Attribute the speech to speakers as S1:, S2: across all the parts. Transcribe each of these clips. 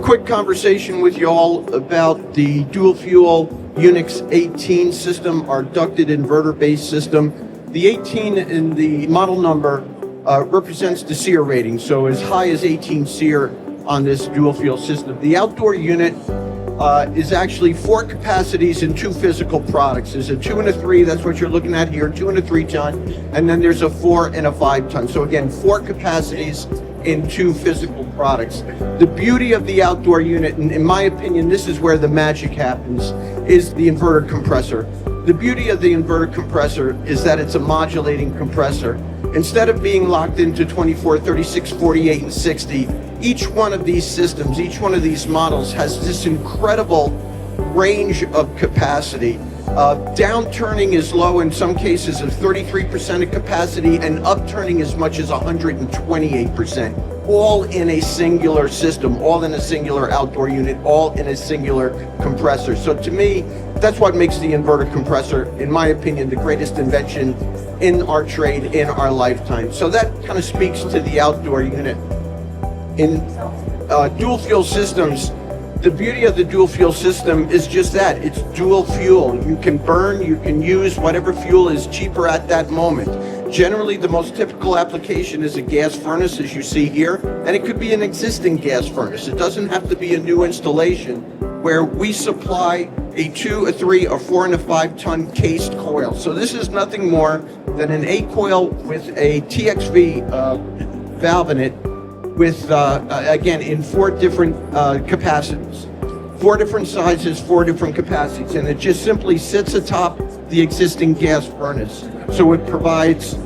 S1: quick conversation with you all about the dual fuel UNIX 18 system, our ducted inverter-based system. The 18 in the model number represents the SEER rating, so as high as 18 SEER on this dual fuel system. The outdoor unit is actually 4 capacities and 2 physical products. There's a 2 and a 3, that's what you're looking at here, 2 and a 3 ton, and then there's a 4 and a 5 ton. So again, 4 capacities in 2 physical products. The beauty of the outdoor unit, and in my opinion, this is where the magic happens, is the inverter compressor. The beauty of the inverter compressor is that it's a modulating compressor. Instead of being locked into 24, 36, 48, and 60, each one of these systems, each one of these models has this incredible range of capacity. Downturning is low in some cases of 33% of capacity, and upturning as much as 128%, all in a singular system, all in a singular outdoor unit, all in a singular compressor. So to me, that's what makes the inverter compressor, in my opinion, the greatest invention in our trade, in our lifetime. So that kind of speaks to the outdoor unit. In dual fuel systems, the beauty of the dual fuel system is just that, it's dual fuel. You can burn, you can use whatever fuel is cheaper at that moment. Generally, the most typical application is a gas furnace, as you see here, and it could be an existing gas furnace. It doesn't have to be a new installation, where we supply a 2, a 3, a 4, and a 5 ton cased coil. So this is nothing more than an A-coil with a TXV valve in it, with, again, in 4 different capacities. 4 different sizes, 4 different capacities, and it just simply sits atop the existing gas furnace. So it provides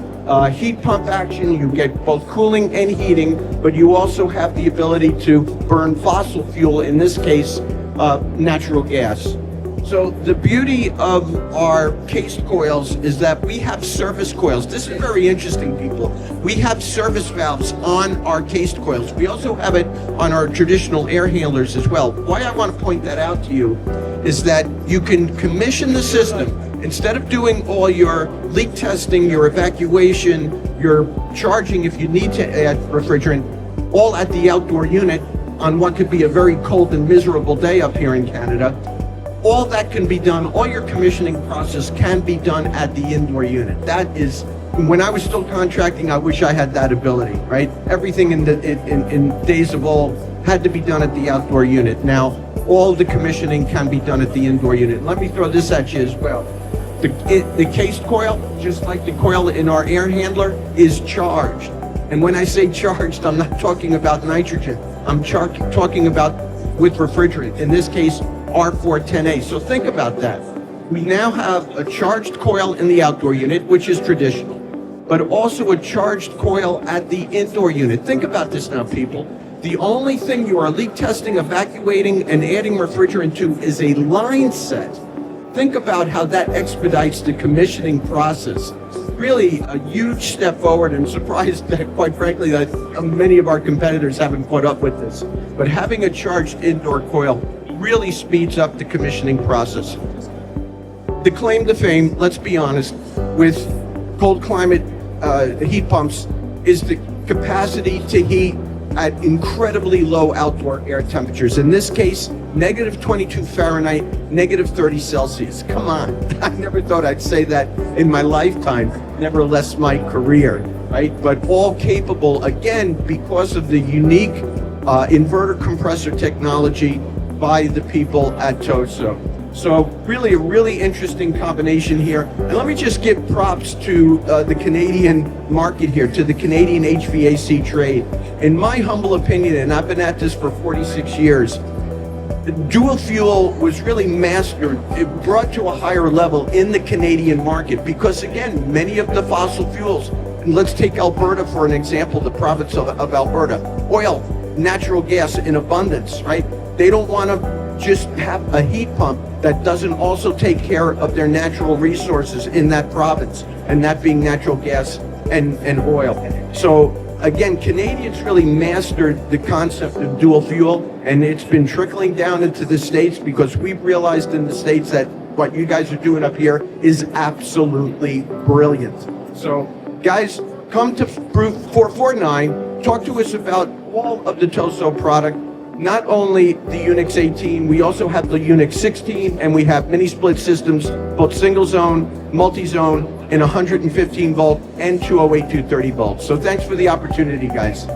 S1: heat pump action. You get both cooling and heating, but you also have the ability to burn fossil fuel, in this case, natural gas. So the beauty of our cased coils is that we have service coils. This is very interesting, people. We have service valves on our cased coils. We also have it on our traditional air handlers as well. Why I want to point that out to you is that you can commission the system. Instead of doing all your leak testing, your evacuation, your charging if you need to add refrigerant, all at the outdoor unit on what could be a very cold and miserable day up here in Canada, all that can be done, all your commissioning process can be done at the indoor unit. That is, when I was still contracting, I wish I had that ability, right? Everything in days of old had to be done at the outdoor unit. Now, all the commissioning can be done at the indoor unit. Let me throw this at you as well. The cased coil, just like the coil in our air handler, is charged. And when I say charged, I'm not talking about nitrogen. I'm talking about with refrigerant, in this case, R410A. So think about that. We now have a charged coil in the outdoor unit, which is traditional, but also a charged coil at the indoor unit. Think about this now, people. The only thing you are leak testing, evacuating, and adding refrigerant to is a line set. Think about how that expedites the commissioning process. Really a huge step forward, and surprised that, quite frankly, that many of our competitors haven't caught up with this. But having a charged indoor coil really speeds up the commissioning process. The claim to fame, let's be honest, with cold climate heat pumps is the capacity to heat at incredibly low outdoor air temperatures. In this case, -22 Fahrenheit, -30 Celsius. Come on, I never thought I'd say that in my lifetime, nevertheless my career, right? But all capable, again, because of the unique inverter compressor technology by the people at TOSOT. So really a really interesting combination here. And let me just give props to the Canadian market here, to the Canadian HVAC trade. In my humble opinion, and I've been at this for 46 years, dual fuel was really mastered, it brought to a higher level in the Canadian market because, again, many of the fossil fuels, and let's take Alberta for an example, the province of Alberta, oil, natural gas in abundance, right? They don't want to just have a heat pump that doesn't also take care of their natural resources in that province, and that being natural gas and oil. So again, Canadians really mastered the concept of dual fuel, and it's been trickling down into the States because we've realized in the States that what you guys are doing up here is absolutely brilliant. So guys, come to booth 449, talk to us about all of the TOSOT product. not only the UNIX 18, we also have the UNIX 16, and we have mini split systems, both single zone, multi-zone, in 115 volt and 208, 230 volts. So thanks for the opportunity, guys.